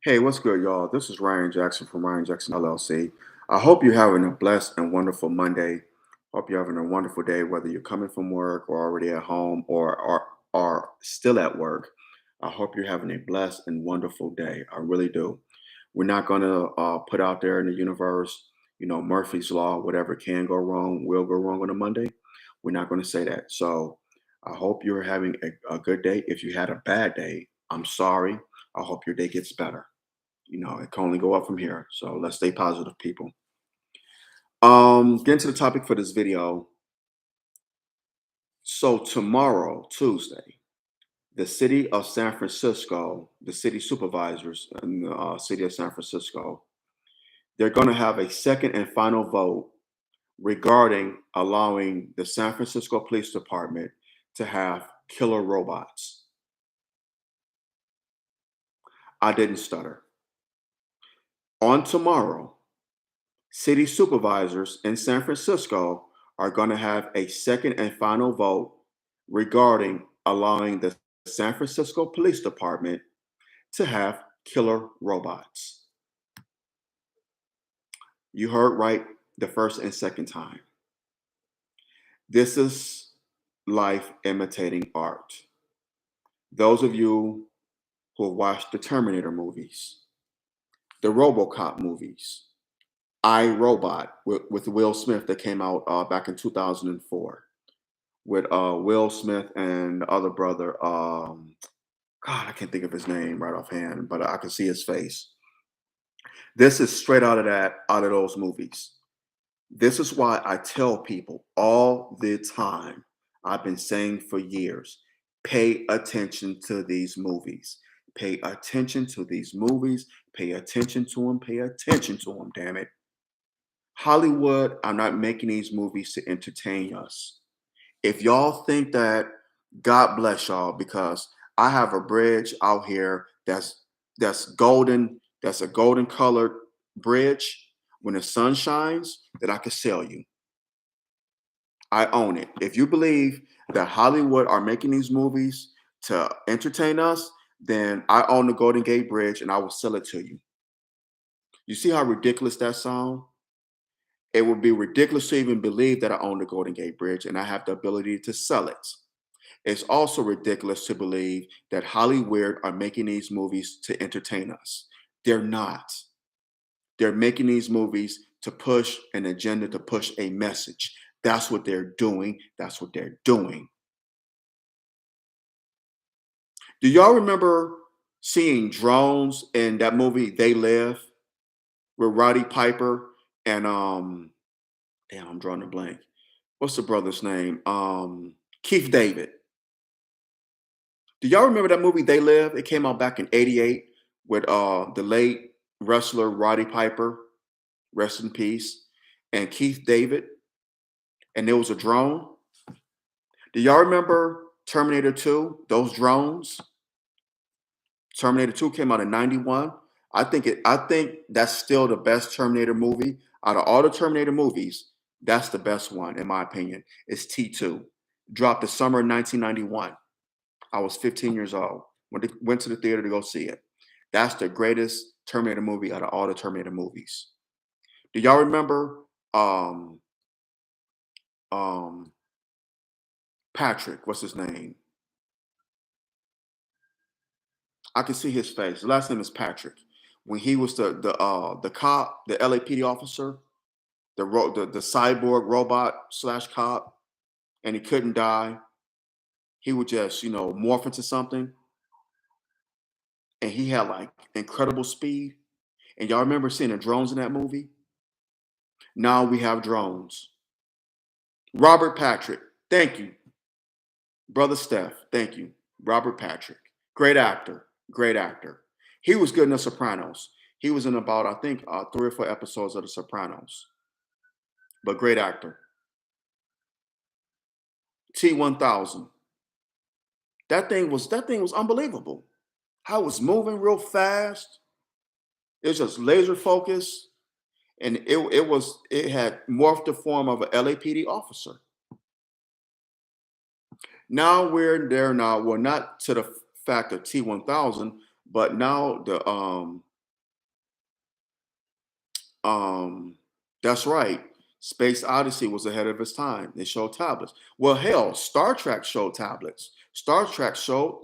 Hey, what's good, y'all? This is Ryan Jackson from Ryan Jackson LLC. I hope you're having a blessed and wonderful Monday. Hope you're having a wonderful day, whether you're coming from work or already at home or still at work. I hope you're having a blessed and wonderful day. I really do. We're not going to put out there in the universe, Murphy's Law, whatever can go wrong will go wrong on a Monday. We're not going to say that. So I hope you're having a good day. If you had a bad day, I'm sorry. I hope your day gets better. It can only go up from here. So let's stay positive, people. Getting to the topic for this video. So tomorrow, Tuesday, the city of San Francisco, the city supervisors in the city of San Francisco, they're going to have a second and final vote regarding allowing the San Francisco Police Department to have killer robots. I didn't stutter. On tomorrow, city supervisors in San Francisco are going to have a second and final vote regarding allowing the San Francisco Police Department to have killer robots. You heard right the first and second time. This is life imitating art. Those of you who have watched the Terminator movies, the RoboCop movies, I Robot with Will Smith that came out back in 2004 with Will Smith and the other brother. God, I can't think of his name right offhand, but I can see his face. This is straight out of those movies. This is why I tell people all the time. I've been saying for years, pay attention to these movies. Pay attention to these movies. Pay attention to them. Pay attention to them. Damn it. Hollywood, I'm not making these movies to entertain us. If y'all think that, God bless y'all, because I have a bridge out here that's golden, that's a golden colored bridge. When the sun shines, that I can sell you. I own it. If you believe that Hollywood are making these movies to entertain us, then I own the Golden Gate Bridge and I will sell it to you. You see how ridiculous that sounds? It would be ridiculous to even believe that I own the Golden Gate Bridge and I have the ability to sell it. It's also ridiculous to believe that Hollywood are making these movies to entertain us. They're not. They're making these movies to push an agenda, to push a message. That's what they're doing. That's what they're doing. Do y'all remember seeing drones in that movie They Live with Roddy Piper and damn, I'm drawing a blank. What's the brother's name? Keith David. Do y'all remember that movie They Live? It came out back in '88 with the late wrestler Roddy Piper, rest in peace, and Keith David. And there was a drone. Do y'all remember Terminator 2? Those drones? Terminator 2 came out in '91. I think that's still the best Terminator movie. Out of all the Terminator movies, that's the best one, in my opinion. It's T2. Dropped the summer of 1991. I was 15 years old. Went to the theater to go see it. That's the greatest Terminator movie out of all the Terminator movies. Do y'all remember um Patrick? What's his name? I can see his face. The last name is Patrick. When he was the cop, the LAPD officer, the cyborg robot slash cop, and he couldn't die. He would just morph into something, and he had like incredible speed. And y'all remember seeing the drones in that movie? Now we have drones. Robert Patrick, thank you, brother Steph. Thank you, Robert Patrick. Great actor. Great actor. He was good in The Sopranos. He was in about, I think, 3 or 4 episodes of The Sopranos. But great actor. T1000. That thing was unbelievable. How it was moving real fast. It was just laser focused, and it had morphed the form of an LAPD officer. Now we're there now. Well, not to the fact of T1000, but now Um, that's right. Space Odyssey was ahead of its time. They showed tablets. Well, hell, Star Trek showed tablets. Star Trek showed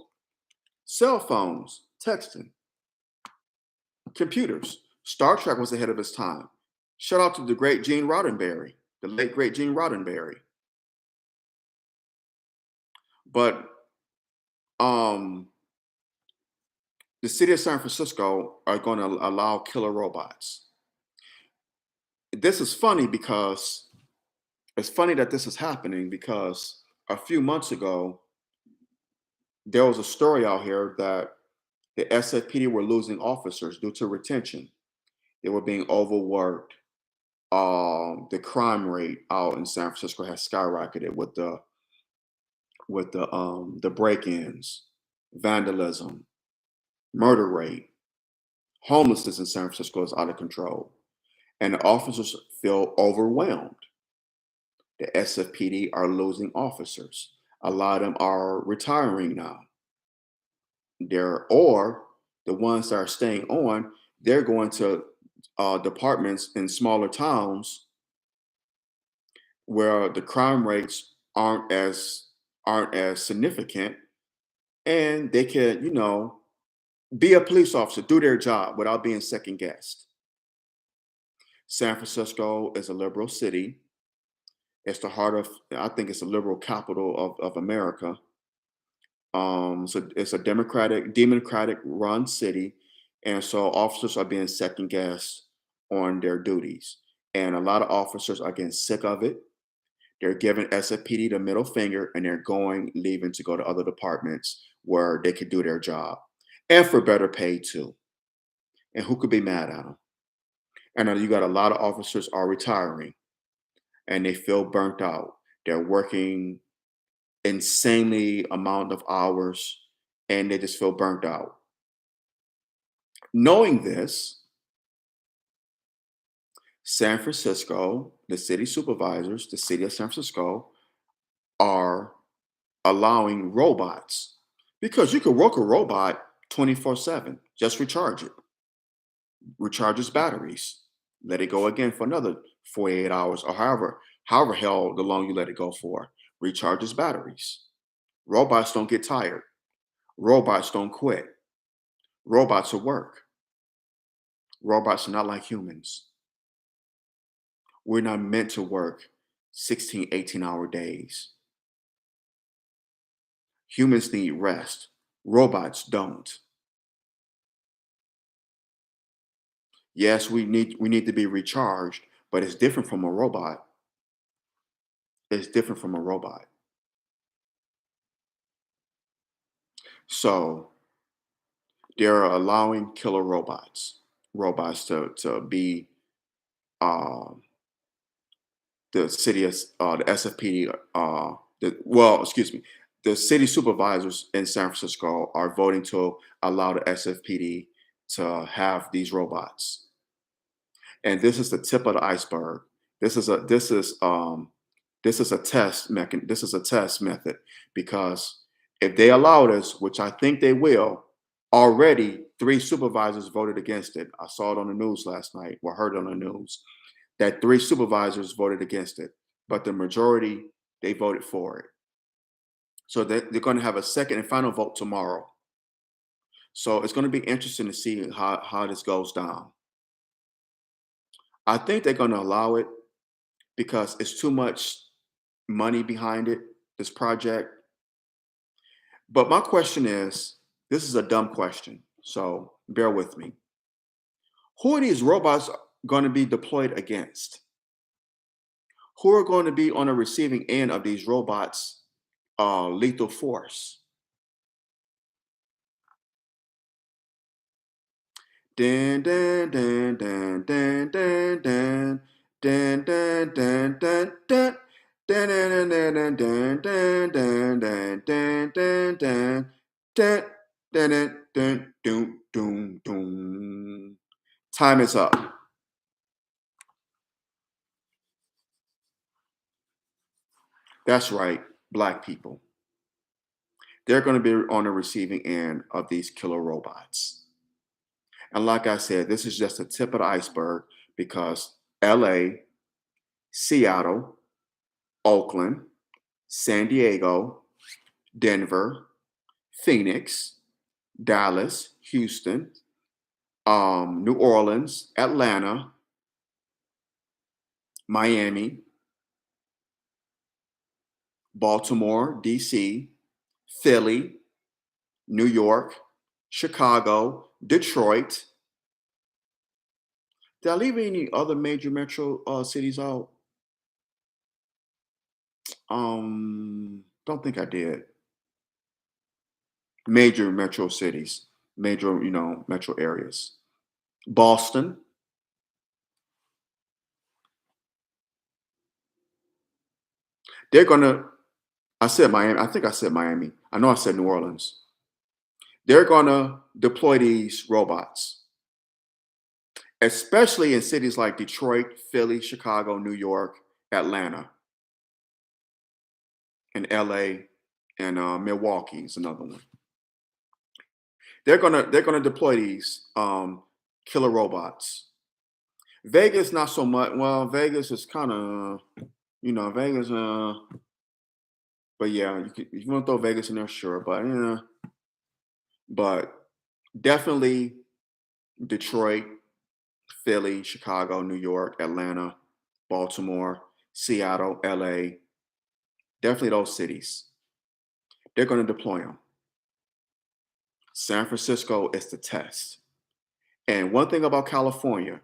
cell phones, texting, computers. Star Trek was ahead of its time. Shout out to the great Gene Roddenberry, the late great Gene Roddenberry. But um, the city of San Francisco are going to allow killer robots. This is funny because it's funny that this is happening because a few months ago there was a story out here that the SFPD were losing officers due to retention. They were being overworked. The crime rate out in San Francisco has skyrocketed with the break-ins, vandalism, murder rate. Homelessness in San Francisco is out of control, and the officers feel overwhelmed. The SFPD are losing officers. A lot of them are retiring now. Or the ones that are staying on, they're going to departments in smaller towns where the crime rates aren't as significant, and they can be a police officer, do their job without being second guessed. San Francisco is a liberal city. It's the heart of, I think it's a liberal capital of America. So it's a democratic run city, and so officers are being second guessed on their duties, and a lot of officers are getting sick of it. They're giving SFPD the middle finger, and they're leaving to go to other departments where they could do their job, and for better pay too. And who could be mad at them? And you got a lot of officers are retiring, and they feel burnt out. They're working insanely amount of hours, and they just feel burnt out. Knowing this, San Francisco, the city supervisors, the city of San Francisco are allowing robots, because you could work a robot 24/7. Just recharge it. Recharges batteries. Let it go again for another 48 hours, or however hell the long you let it go for. Recharges batteries. Robots don't get tired. Robots don't quit. Robots will work. Robots are not like humans. We're not meant to work 16, 18-hour days. Humans need rest. Robots don't. Yes, we need to be recharged, but it's different from a robot. It's different from a robot. So they're allowing killer robots to be um, the SFPD, excuse me, the city supervisors in San Francisco are voting to allow the SFPD to have these robots. And this is the tip of the iceberg. This is a this is a test method, because if they allow this, which I think they will, already three supervisors voted against it. I saw it on the news last night, or heard it on the news, that three supervisors voted against it, but the majority, they voted for it. So they're going to have a second and final vote tomorrow. So it's going to be interesting to see how this goes down. I think they're going to allow it because it's too much money behind it, this project. But my question is, this is a dumb question, so bear with me. Who are these robots going to be deployed against? Who are going to be on the receiving end of these robots' lethal force? Dan dan dan dan dan dan dan dan dan dan dan dan. Dan dan dan dan dan dan dan dan dan dan dan dan dan doom doom doom. Time is up. That's right, Black people. They're going to be on the receiving end of these killer robots. And like I said, this is just the tip of the iceberg, because LA, Seattle, Oakland, San Diego, Denver, Phoenix, Dallas, Houston, New Orleans, Atlanta, Miami, Baltimore, DC, Philly, New York, Chicago, Detroit. Did I leave any other major metro cities out? Don't think I did. Major metro cities, major, metro areas. Boston. They're gonna. I said Miami. I think I said Miami. I know I said New Orleans. They're gonna deploy these robots, especially in cities like Detroit, Philly, Chicago, New York, Atlanta, and LA, and Milwaukee is another one. They're gonna deploy these killer robots. Vegas, not so much. Well, Vegas is kind of, Vegas. But yeah, if you want to throw Vegas in there, sure. But yeah, but definitely Detroit, Philly, Chicago, New York, Atlanta, Baltimore, Seattle, LA. Definitely those cities. They're going to deploy them. San Francisco is the test. And one thing about California,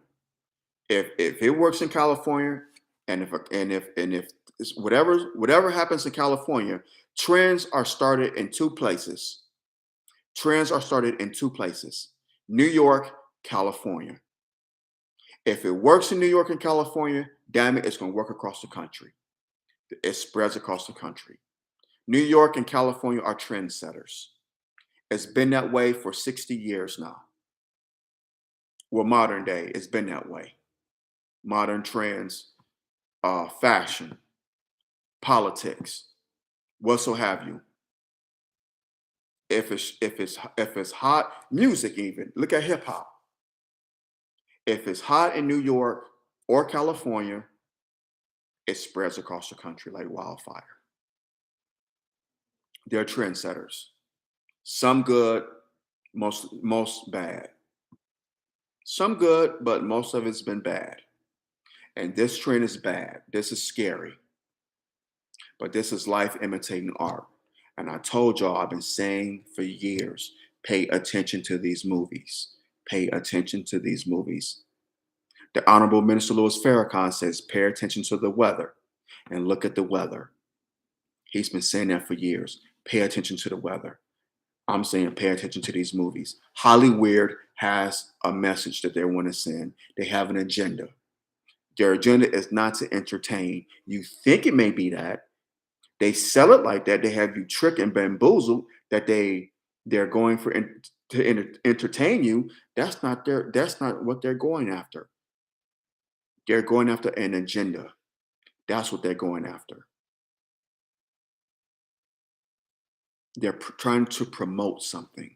if it works in California, and if whatever happens in California, trends are started in two places. Trends are started in two places: New York, California. If it works in New York and California, damn it, it's going to work across the country. It spreads across the country. New York and California are trendsetters. It's been that way for 60 years now. Well, modern day, it's been that way. Modern trends, fashion, politics, what so have you. If it's hot, music even. Look at hip hop. If it's hot in New York or California, it spreads across the country like wildfire. They're trendsetters. Some good, most bad. Some good, but most of it's been bad. And this trend is bad. This is scary. But this is life imitating art. And I told y'all, I've been saying for years, pay attention to these movies. Pay attention to these movies. The Honorable Minister Louis Farrakhan says, pay attention to the weather and look at the weather. He's been saying that for years. Pay attention to the weather. I'm saying pay attention to these movies. Hollywood has a message that they want to send. They have an agenda. Their agenda is not to entertain. You think it may be that. They sell it like that. They have you tricked and bamboozled that they're going for to entertain you. That's not what they're going after. They're going after an agenda. That's what they're going after. They're trying to promote something.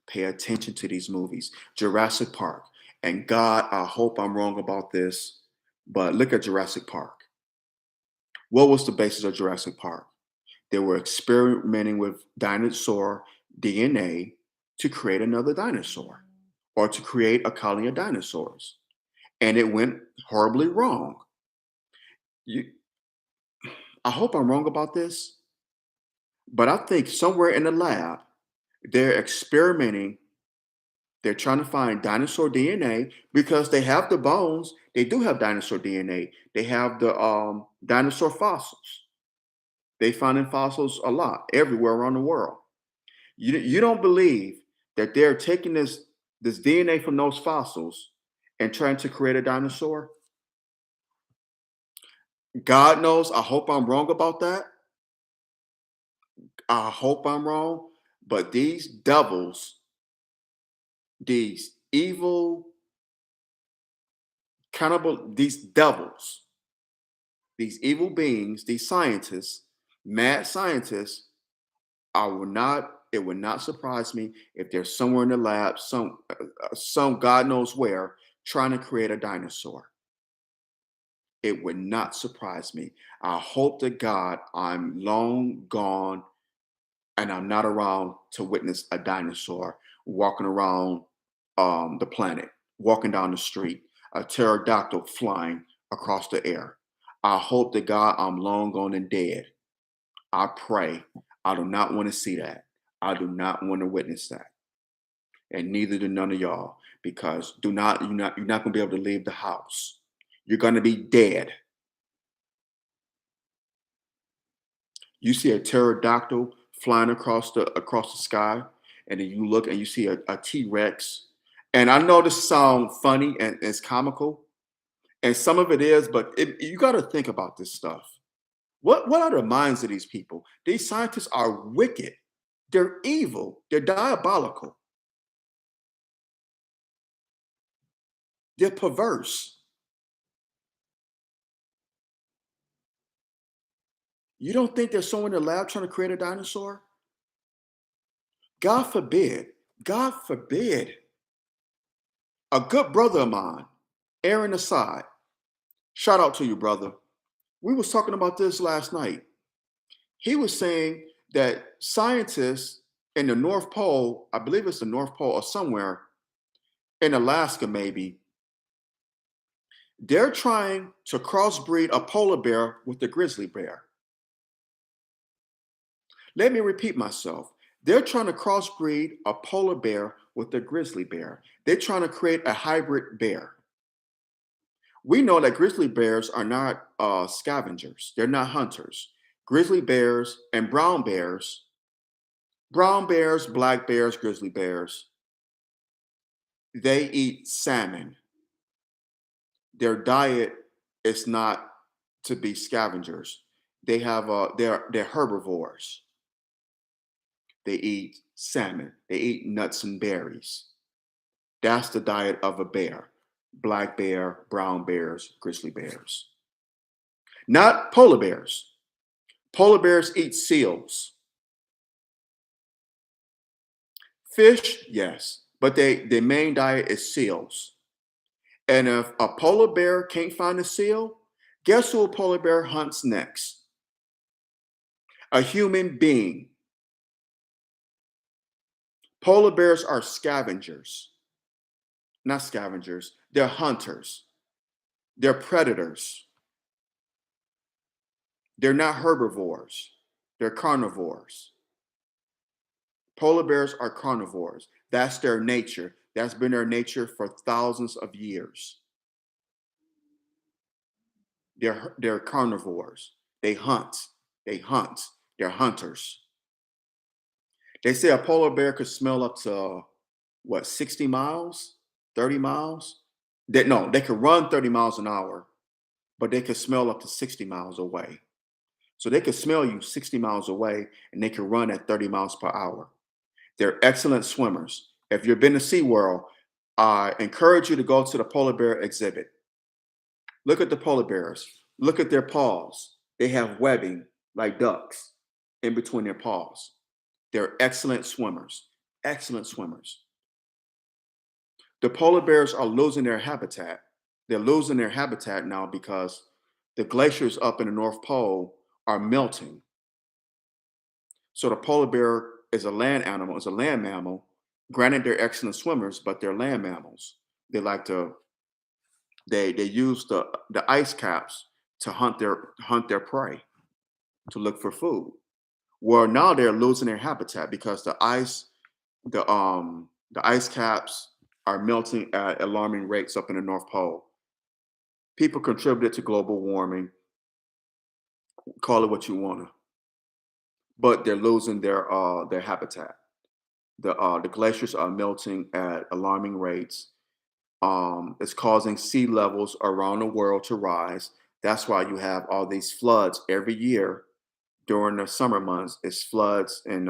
Pay attention to these movies. Jurassic Park. And God, I hope I'm wrong about this, but look at Jurassic Park. What was the basis of Jurassic Park? They were experimenting with dinosaur DNA to create another dinosaur or to create a colony of dinosaurs. And it went horribly wrong. You, I hope I'm wrong about this, but I think somewhere in the lab, they're experimenting. They're trying to find dinosaur DNA because they have the bones. They do have dinosaur DNA. They have the dinosaur fossils. They find in fossils a lot everywhere around the world. You don't believe that they're taking this DNA from those fossils and trying to create a dinosaur? God knows. I hope I'm wrong about that. I hope I'm wrong. But these devils, these evil, cannibal, these devils, these evil beings, these scientists, mad scientists, it would not surprise me if they're somewhere in the lab, some God knows where, trying to create a dinosaur. It would not surprise me. I hope to God I'm long gone and I'm not around to witness a dinosaur walking around the planet, walking down the street, a pterodactyl flying across the air. I hope to God I'm long gone and dead. I pray. I do not want to see that. I do not want to witness that. And neither do none of y'all, because you're not gonna be able to leave the house. You're gonna be dead. You see a pterodactyl flying across the sky, and then you look and you see a T-Rex. And I know this sounds funny and it's comical, and some of it is, but you got to think about this stuff. What are the minds of these people? These scientists are wicked. They're evil. They're diabolical. They're perverse. You don't think there's someone in the lab trying to create a dinosaur? God forbid. God forbid. A good brother of mine, Aaron Aside, shout out to you, brother. We was talking about this last night. He was saying that scientists in the North Pole, I believe it's the North Pole or somewhere in Alaska, maybe, they're trying to crossbreed a polar bear with a grizzly bear. Let me repeat myself. They're trying to crossbreed a polar bear with a grizzly bear. They're trying to create a hybrid bear. We know that grizzly bears are not scavengers, they're not hunters. Grizzly bears and brown bears, black bears, grizzly bears, they eat salmon. Their diet is not to be scavengers. They're herbivores. They eat salmon. They eat nuts and berries. That's the diet of a bear. Black bear, brown bears, grizzly bears. Not polar bears. Polar bears eat seals. Fish, yes, but their main diet is seals. And if a polar bear can't find a seal, guess who a polar bear hunts next? A human being. Polar bears are scavengers, not scavengers. They're hunters. They're predators. They're not herbivores. They're carnivores. Polar bears are carnivores. That's their nature. That's been their nature for thousands of years. They're carnivores. They hunt. They hunt. They're hunters. They say a polar bear could smell up to what, 60 miles, 30 miles? No, they could run 30 miles an hour, but they could smell up to 60 miles away. So they could smell you 60 miles away and they could run at 30 miles per hour. They're excellent swimmers. If you've been to SeaWorld, I encourage you to go to the polar bear exhibit. Look at the polar bears. Look at their paws. They have webbing like ducks in between their paws. They're excellent swimmers. Excellent swimmers. The polar bears are losing their habitat. They're losing their habitat now because the glaciers up in the North Pole are melting. So the polar bear is a land animal, is a land mammal. Granted, they're excellent swimmers, but they're land mammals. They like to they use the ice caps to hunt their prey, to look for food. Well, now they're losing their habitat because the ice caps are melting at alarming rates up in the North Pole. People contributed to global warming, call it what you want to, but they're losing their habitat. The glaciers are melting at alarming rates. It's causing sea levels around the world to rise. That's why you have all these floods every year during the summer months. It's floods in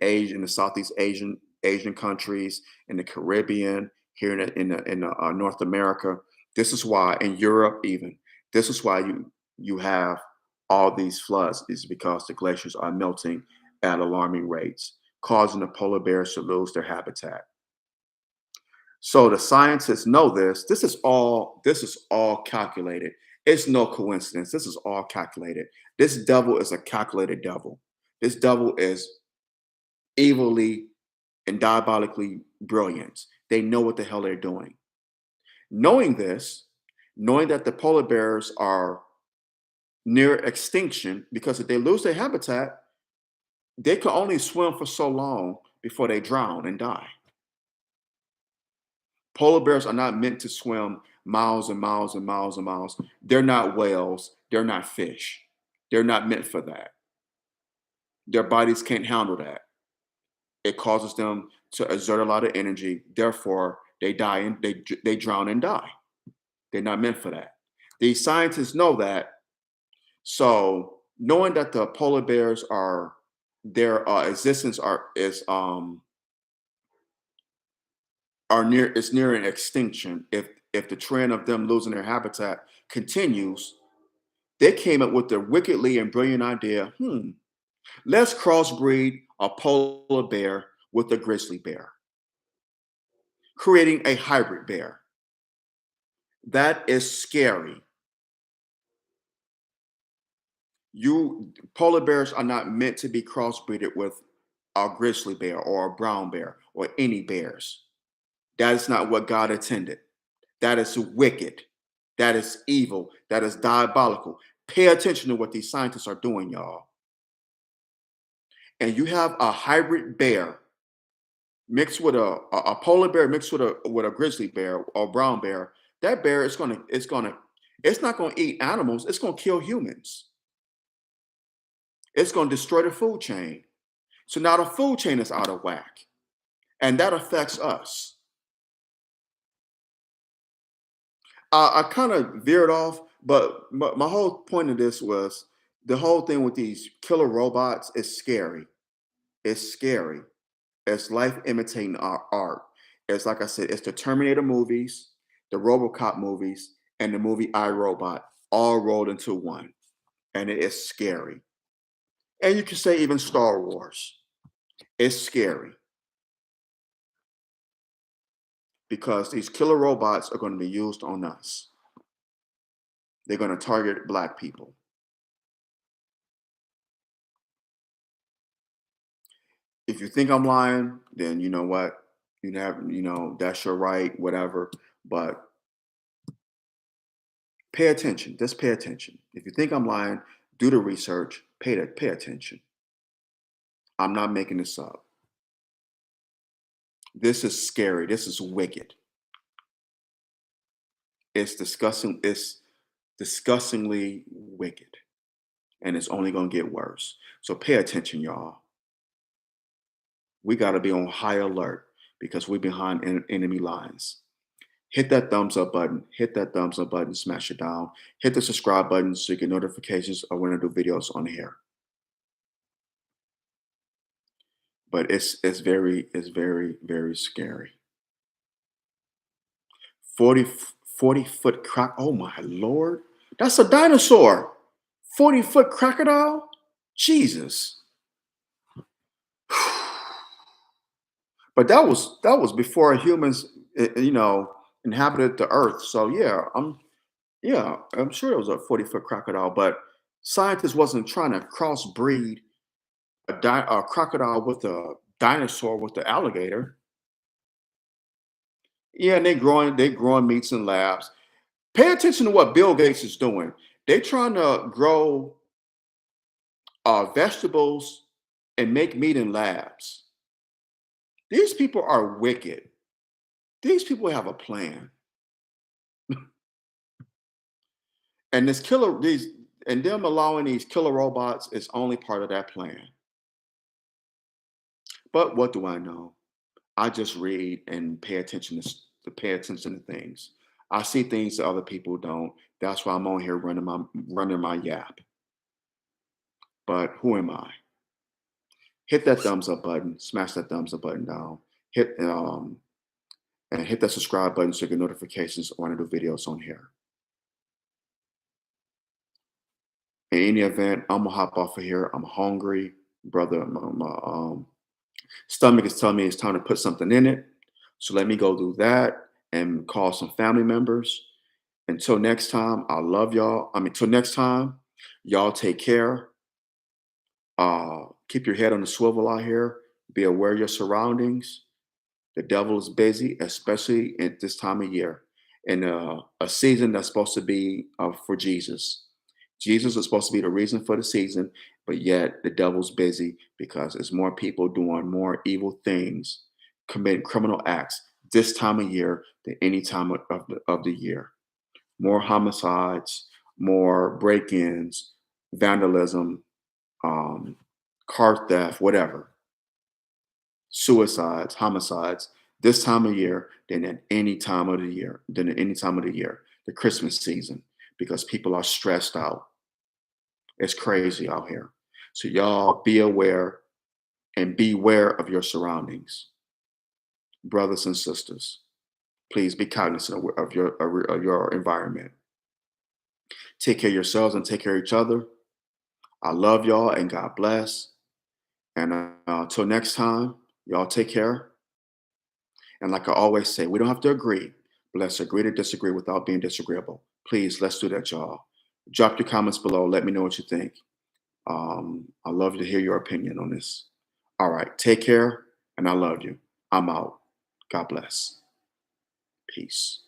Asia, in the Southeast Asian countries, in the Caribbean, here in North America. This is why in Europe even. This is why you have all these floods, is because the glaciers are melting at alarming rates, causing the polar bears to lose their habitat. So the scientists know this. This is all calculated. It's no coincidence. This is all calculated. This devil is a calculated devil. This devil is evilly and diabolically brilliant. They know what the hell they're doing. Knowing this, knowing that the polar bears are near extinction, because if they lose their habitat, they can only swim for so long before they drown and die. Polar bears are not meant to swim miles and miles and miles and miles. They're not whales. They're not fish. They're not meant for that. Their bodies can't handle that. It causes them to exert a lot of energy. Therefore, they die and they drown and die. They're not meant for that. These scientists know that. So knowing that the polar bears are their existence are near is nearing extinction. If the trend of them losing their habitat continues, they came up with the wickedly and brilliant idea. Let's crossbreed a polar bear with a grizzly bear, creating a hybrid bear. That is scary. You Polar bears are not meant to be crossbreeded with a grizzly bear or a brown bear or any bears. That is not what God intended. That is wicked. That is evil. That is diabolical. Pay attention to what these scientists are doing, y'all. And you have a hybrid bear mixed with a polar bear mixed with a grizzly bear or brown bear. That bear is it's not gonna eat animals. It's gonna kill humans. It's gonna destroy the food chain. So now the food chain is out of whack, and that affects us. I kind of veered off, but my whole point of this was the whole thing with these killer robots is scary. It's scary. It's life imitating art. It's like I said, it's the Terminator movies, the RoboCop movies, and the movie I Robot all rolled into one, and it is scary. And you can say even Star Wars. It's scary because these killer robots are going to be used on us. They're going to target black people. If you think I'm lying, then you know what? That's your right, whatever. But pay attention. Just pay attention. If you think I'm lying, do the research. Pay attention. I'm not making this up. This is scary. This is wicked. It's disgusting. It's disgustingly wicked, and it's only going to get worse. So pay attention, y'all. We got to be on high alert because we're behind enemy lines. Hit that thumbs up button. Hit that thumbs up button. Smash it down. Hit the subscribe button so you get notifications of when I do videos on here. But it's very scary. 40 40-foot croc. Oh my lord, that's a dinosaur. 40-foot crocodile. Jesus. But that was before humans, inhabited the earth. So I'm sure it was a 40-foot crocodile. But scientists wasn't trying to crossbreed a crocodile with a dinosaur with the alligator. Yeah, and they growing meats in labs. Pay attention to what Bill Gates is doing. They trying to grow vegetables and make meat in labs. These people are wicked. These people have a plan, and them allowing these killer robots is only part of that plan. But what do I know? I just read and pay attention to things. I see things that other people don't. That's why I'm on here running my yap. But who am I? Hit that thumbs up button. Smash that thumbs up button down. Hit and hit that subscribe button so you get notifications when I do videos on here. In any event, I'm gonna hop off of here. I'm hungry, brother. My stomach is telling me it's time to put something in it. So let me go do that and call some family members. Until next time, I love y'all. I mean, till next time, y'all take care. Keep your head on the swivel out here. Be aware of your surroundings. The devil is busy, especially at this time of year, in a season that's supposed to be for Jesus. Jesus is supposed to be the reason for the season, but yet the devil's busy because there's more people doing more evil things, committing criminal acts this time of year than any time of the year. More homicides, more break-ins, vandalism, um, car theft, whatever, suicides, homicides, this time of year than at any time of the year, the Christmas season, because people are stressed out. It's crazy out here. So y'all be aware and beware of your surroundings, brothers and sisters. Please be cognizant of your environment. Take care of yourselves and take care of each other. I love y'all and God bless. And until next time, y'all take care. And like I always say, we don't have to agree, but let's agree to disagree without being disagreeable. Please, let's do that, y'all. Drop your comments below. Let me know what you think. I love to hear your opinion on this. All right, take care, and I love you. I'm out. God bless. Peace.